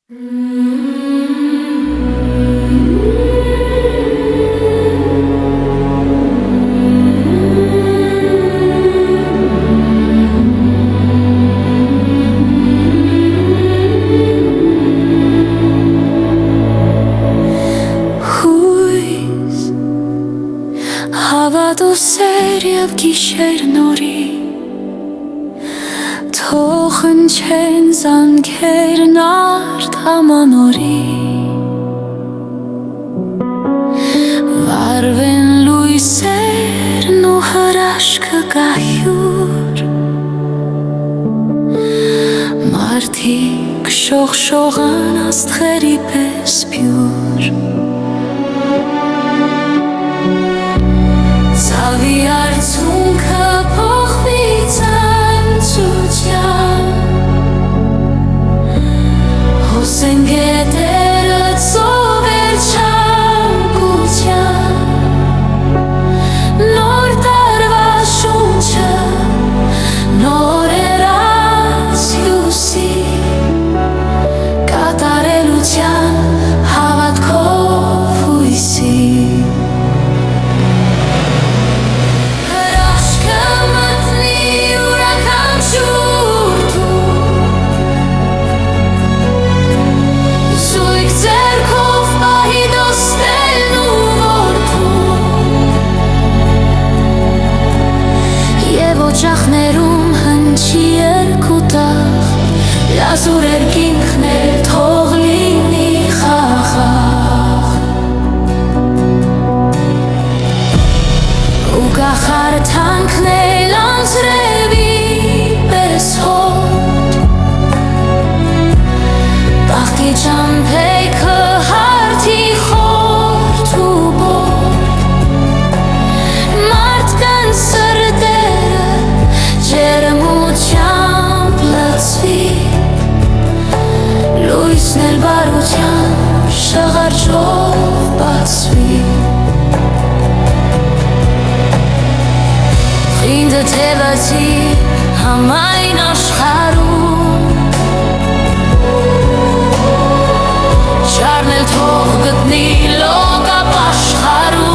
Հավատ ու սեր և գիշեր նորի Թող հնչեն զանգերն արդ ամանորի Վարվեն լույսերն ու հրաշքը գահյուր Մարդիկ շողշողան աստղերի պես փյուր Ցավի արցունքը փոխվի ցնծության Հոսեն գետերը ծովեր չանկության Նոր տարվա շունչը նոր երազ հյուսի Կատարելության հավատքով հույսի Օջախներում հնչի երկուտախ Լազուր երկինքն էլ թող լինի խաղաղ Ու գախարդանքն էլ անձրևի պես հոտ Բաղկի ճամփեքը հարթի խորթ ու բորդ Մարդկան սրտերը Ջերմությամբ լցվի Լույսն էլ բարության շղարճով բացվի Խինդը թևացի համայն աշխարհում Շարն էլ թող գտնի լոկապ աշխարհում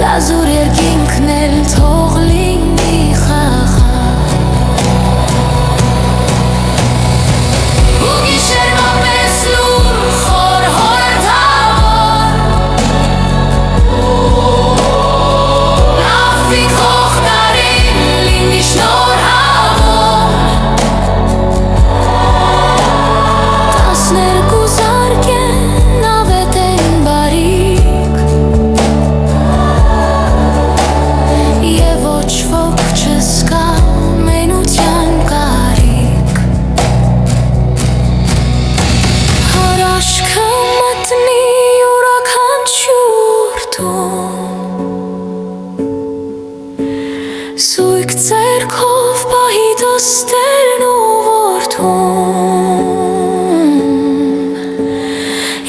Լազուր երկինքն էլ թող լինի խաղաղ Ու գիշերվա պես լուր խոր հորդավոր Լավիկ հողտարին լինի շնորհավոր 12 զարկեն ավետ են բարիք Եվ ոչ ոք չզգա մենության կարիք Հրաշքը մտնի յուրաքանչյուր տուն Զույգ ձեռքով պահի դստերն ու որդուն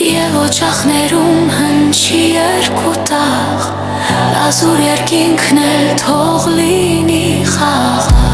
Եվ օջախներում հնչի երկուտախ Լազուր երկինքն էլ թող լինի խաղաղ